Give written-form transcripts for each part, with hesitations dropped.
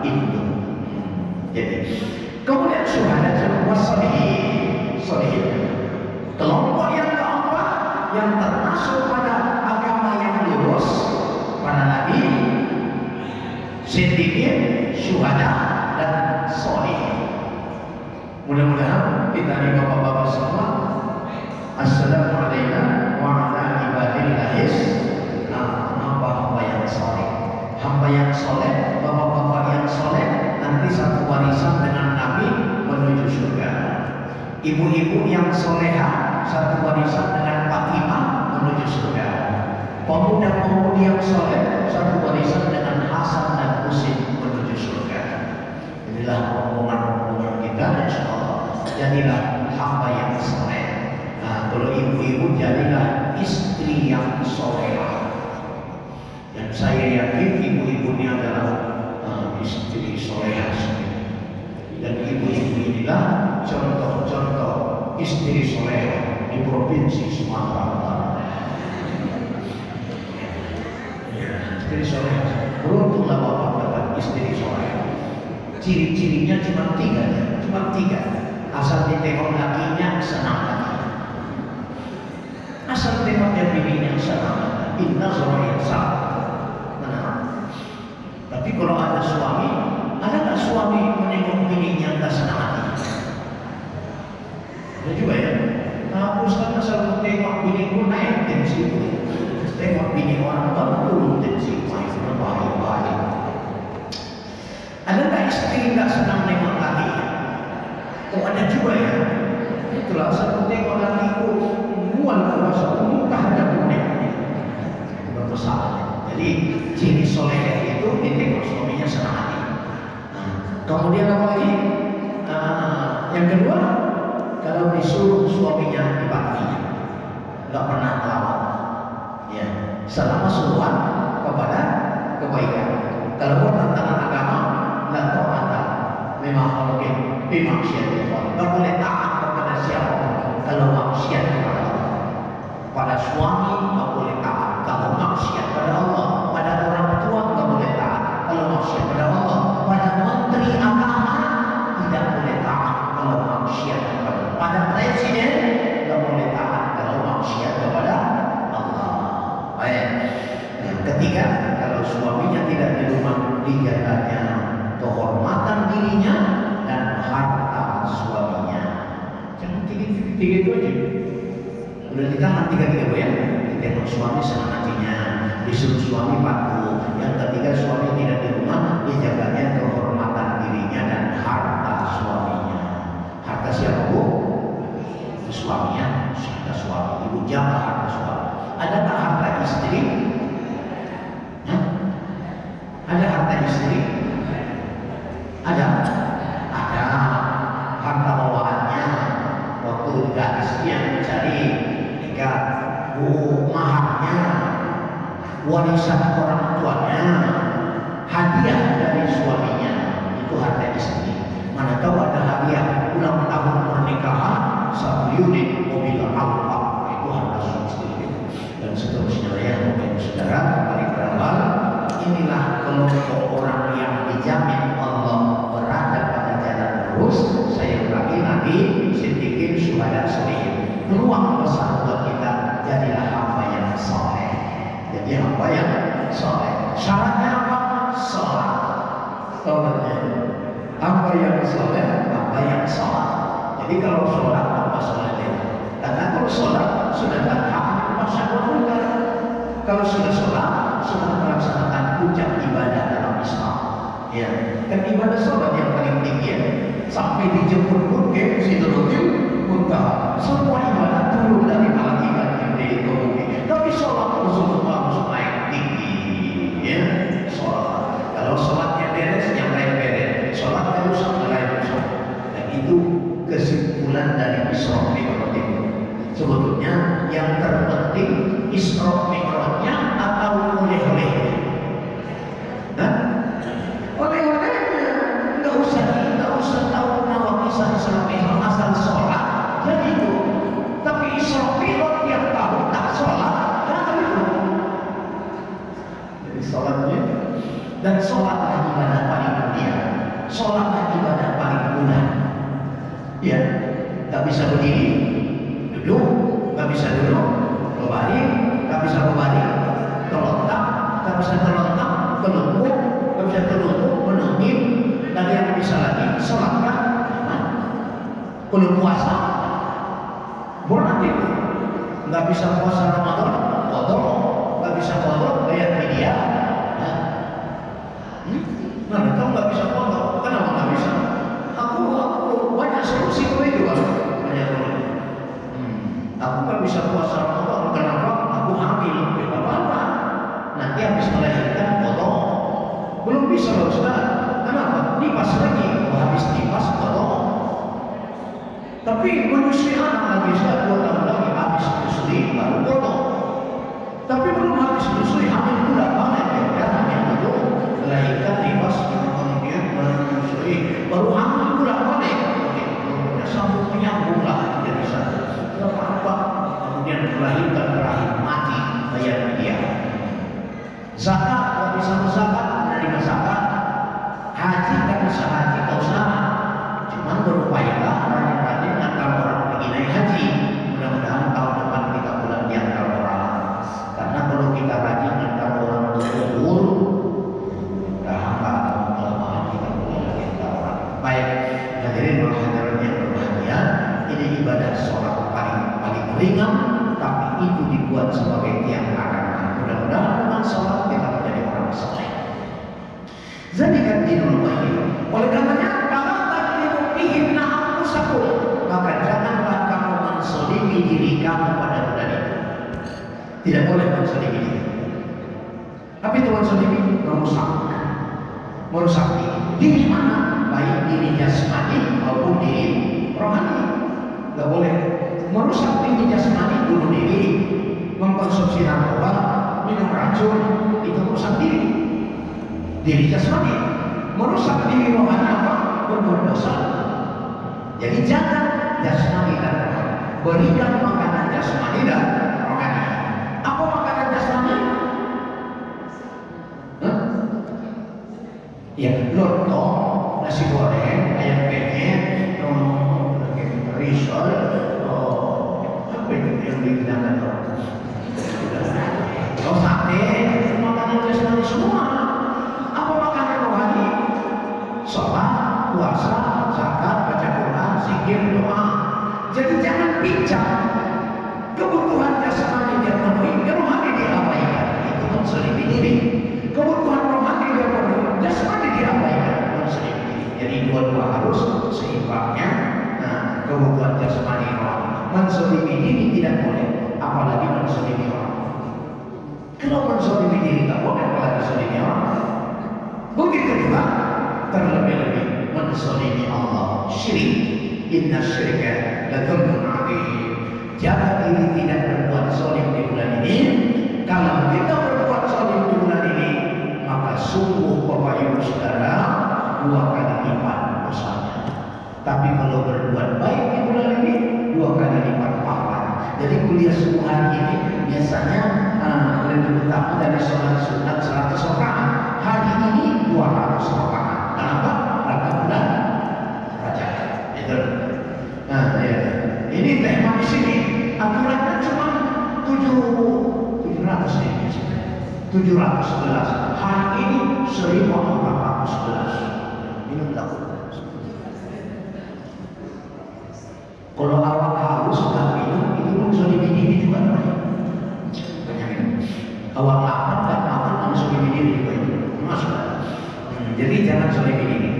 itu. Jadi kemudian syuhada wasolihin, kelompok yang keempat yang termasuk pada agama yang lurus, para nabi, siddiqin, syuhada dan solihin. Mudah-mudahan kita ini bapak-bapak semua, assalamualaikum warahmatullahi wabarakatuh. Hamba yang soleh, hamba yang soleh, bapak-bapak yang soleh, nanti satu warisan dengan Nabi menuju surga. Ibu-ibu yang soleha, satu warisan dengan Fatimah menuju surga. Pemuda-pemudi yang soleh, satu warisan dengan Hasan dan Husain menuju surga. Inilah rombongan-rombongan kita, insya Allah. Jadilah hamba yang soleh. Nah, kalau ibu-ibu jadilah istri yang soleh. Dan saya yakin ibu-ibu ini adalah istri soleh. Dan ibu-ibu inilah contoh-contoh istri soleh di provinsi Sumatera Utara. Istri soleh, beruntunglah bapak dapat istri soleh. Ciri-cirinya cuma tiga. Asal ditengok lakinya senang hati. Asal tengoknya bininya senang hati. Inna soleh sah. Tapi kalau ada suami, ada nggak suami menengok bininya nggak senang hati? Ada juga ya. Nah, Ustaz asal tengok biniku naik tensi, tengok bini orang baru turun tensi, bahaya. Ada nggak istri nggak senang nengok laki? Oh, ada juga ya. Itulah asal tengok lakiku buat kuasa muntah ada punya. Berpesan. Jadi ciri soleh itu ditengok suaminya senang hati. Kemudian apa lagi? Yang kedua, kalau disuruh suaminya dipatuhinya, nggak pernah melawan. Ya, selama suruhan kepada kebaikan. Kalau bertentangan agama, nggak taat. Memang kalau maksiat itu, nggak boleh taat kepada siapa. Kalau maksiat kepada Allah, pada suami nggak boleh taat. Kalau maksiat pada Allah, pada orang tua nggak boleh taat. Kalau maksiat pada Allah, pada menteri agama tidak boleh taat. Kalau maksiat pada presiden nggak boleh taat. Kalau maksiat kepada Allah. Baik. Yang ketiga, kalau suaminya tidak di rumah, dijaganya kehormatan dirinya dan harta suaminya. Jangan tiga itu aja. Udah ditahan tiga-tiga ya. Ditengok suami senang hatinya, disuruh suami patuh. Yang ketiga, suami tidak di rumah, dijaganya kehormatan dirinya dan harta suaminya. Harta siapa bu? Suaminya, harta suami. Ibu jaga harta suami. Adakah harta istri? Ada harta istri? Ada. Harta bawaannya waktu gadis yang mencari nikah, maharnya, warisan orang tuanya, hadiah dari suaminya, itu harta istri. Mana tahu ada hadiah ulang tahun pernikahan 1 unit mobil Alfa, itu harta istri. Dan seterusnya ya, mungkin saudara paling berawal. Inilah kelompok orang yang dijamin Allah berada pada jalan lurus. Saya ulangi, Nabi, siddiqin, syuhada, solihin. Peluang besar buat kita, jadilah hamba yang soleh. Jadi hamba yang soleh. Syaratnya apa? Sholat. Sholatnya hamba yang soleh, hamba yang sholat. Jadi kalau sholat apa sholatnya? Karena kalau sholat sudah taat masyarakat. Kalau sudah sholat, sudah melaksanakan puncak ibadah dalam Islam. Ya, kan ibadah sholat yang paling tinggi ya. Sampai dijemput pun ke Sidratul Muntaha. Semua ibadah turun dari malaikat yang diturunkan. Tapi sholat Rasulullah harus naik tinggi. Ya, sholat. Kalau sholatnya beres, yang lain beres. Sholatnya rusak, yang lain rusak. Dan itu kesimpulan dari Isra Mi'raj itu. Sebetulnya yang terpenting Isra Mi'rajnya atau oleh-olehnya. Oleh-olehnya nggak usah tahu nama kisah Isra Mi'raj, asal sholat jadi itu. Tapi Isra Mi'raj yang tahu tak sholat jangan itu. Jadi sholatnya dan sholatlah ibadah paling mulia. sholat ibadah paling mudah. Ya, nggak bisa berdiri, duduk, nggak bisa duduk, berbalik, nggak bisa berbalik, terlentang, nggak bisa terlentang, telungkup, nggak bisa telungkup, menunggu, dan yang bisa lagi sholatkan, belum puasa, berarti nggak bisa puasa Ramadan, kotor, nggak bisa kotor, kayak media. Nah, kamu nggak bisa kotor, kenapa nggak bisa? Aku banyak solusi kok itu, banyak solusi. Aku nggak bisa puasa Ramadan, kenapa? Aku hamil, ya nggak apa-apa. Nanti habis melahirkan kotor, belum bisa loh Ustaz. Kenapa? Nipas lagi, habis nipas kotor. Tapi menyusui anak lagi, Ustaz, 2 tahun lagi habis menyusui baru kotor. Tapi belum habis menyusui, hamil pula banget ya, hamil itu melahirkan nipas, kemudian menyusui, baru hamil pula banget. Ya sambung menyambung lah jadi satu. Apa? Kemudian melahirkan rahim mati, bayar dia. Zakat, kalau bisa berzakat, menerima zakat. Haji nggak bisa haji, nggak usah. Cuman berupayalah rajin-rajin antar orang pergi naik haji. Mudah-mudahan tahun depan kita pulang di antar orang. Karena kalau kita rajin antar orang berkumpul, udah hampa kelemahan kita pulang di antar orang. Baik, hadirin hadirat yang berbahagia, ini ibadah sholat paling ringan, tapi itu dibuat sebagai tiang agama. Mudah-mudahan dengan sholat kita menjadi orang saleh. Zalikan dinul qayyim. Oleh karenanya, para taklimu fihim na'amusakum, maka janganlah kamu mensolimi diri kamu pada bulan itu. Tidak boleh mensolimi diri. Tapi itu mensolimi merusak diri. Diri mana? Baik diri jasmani maupun diri rohani. Tidak boleh merusak diri jasmani, bunuh diri, mengkonsumsi narkoba, minum racun, itu merusak diri. Diri jasmani, merusak diri rohani apa? Berbuat dosa. Jadi jangan jasmani dan rohani. Berikan makanan jasmani dan rohani. Apa makanan jasmani? Ya, lontong, nasi goreng, ayam penyet, risol, apa itu yang digunakan orang? Sate, makanan jasmani semua. Apa makanan rohani? Sholat, puasa, zakat, baca Quran, zikir, doa. Jadi jangan pincang. Kebutuhan jasmani dia penuhi, rohani diabaikan. Itu menselimi diri. Kebutuhan rohani dia penuhi, jasmani diabaikan, menselimi diri. Jadi dua-dua harus seimbangnya. Nah, kebutuhan jasmani rohani, menselimi diri tidak boleh, apalagi menselimi orang. Kalau menselimi diri tak boleh, apalagi menselimi orang. Begitu juga terlebih-lebih mensolimi Allah, syirik. Inna syirka ladzulmun adzim. Jaga diri tidak berbuat zalim di bulan ini. Kalau kita berbuat zalim di bulan ini, maka sungguh Bapak Ibu Saudara 2 kali lipat dosanya. Tapi kalau berbuat baik di bulan ini 2 kali lipat pahalanya. Jadi kuliah subuh hari ini biasanya lebih utama dari sholat sunat 100 rakaat. Hari ini 200 rakaat. Kenapa? Karena bulan Rajab. Itu. Nah, ya. Ini tema di sini. Aturannya cuma 711. Hari ini 1411. Ini berlaku. Kalau awak haus nggak minum, itu langsung dibini juga namanya. Banyak minum. Awak lapar nggak makan, langsung dibini juga itu. Masuk. Jadi jangan solimi diri,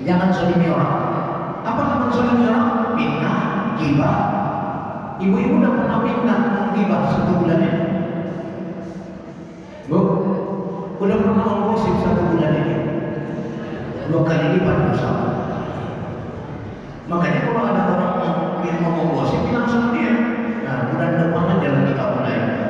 jangan solimi orang. Apa namanya solimi orang? Fitnah, ghibah. Ibu-ibu udah pernah fitnah, ghibah 1 bulan ini? Bu, udah pernah ngomosip 1 bulan ini? 2 kali lipat dosa. Makanya kalau ada orang yang mau ngomosip, bilang sama dia. Nah, bulan depan jangan kita mulai.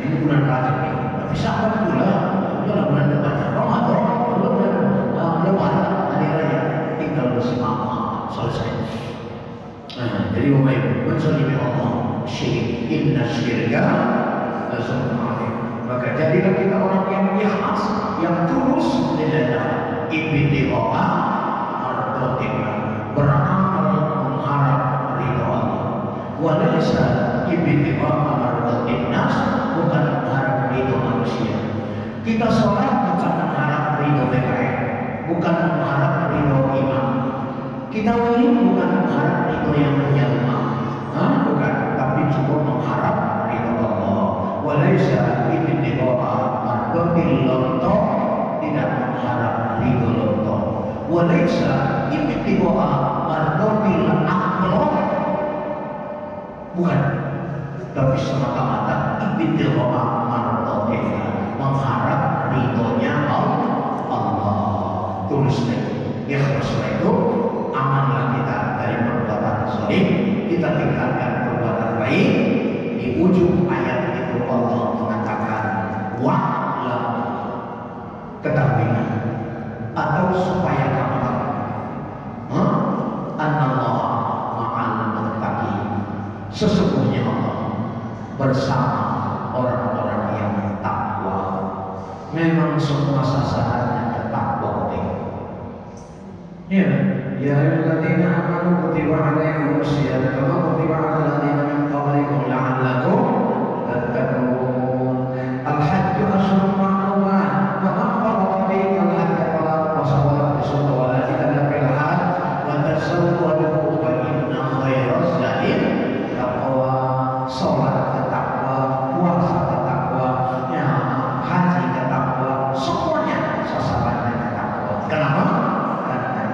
Ini bulan Rajab nih, tapi sabar pula. Udah bulan depan Ramadan. Belum ada hari raya, tinggal bersemangat selesai. Nah, jadi Bapak Ibu, mensolimi Allah, syirik, inna syirka ladzulmun adzim. Maka jadilah kita orang yang ikhlas, yang tulus di dalam ibtigha'ah bukan mengharap ridho imam. Kita ini bukan mengharap ridho yang punya imam, bukan, tapi cukup mengharap ridho Allah. Walaysa ibtigha'a mardatil lonto, tidak mengharap ridho lonto. Walaysa ibtigha'a mardatil aqlab, bukan, tapi semata-mata ibtigha'a mardatil, mengharap ridhonya Allah. Tulislah ikhlaslah itu, amanlah kita dari perbuatan zalim, kita tinggalkan perbuatan baik. Di ujung ayat itu Allah mengatakan wa'lam, ketahuilah atau supaya kamu tahu, anallaha ma'al muttaqin, sesungguhnya Allah bersama orang-orang yang takwa. Memang semua sasarannya takwa. Ya, ya ayyuhalladzina amanu kutiba alaikumus syiyam kama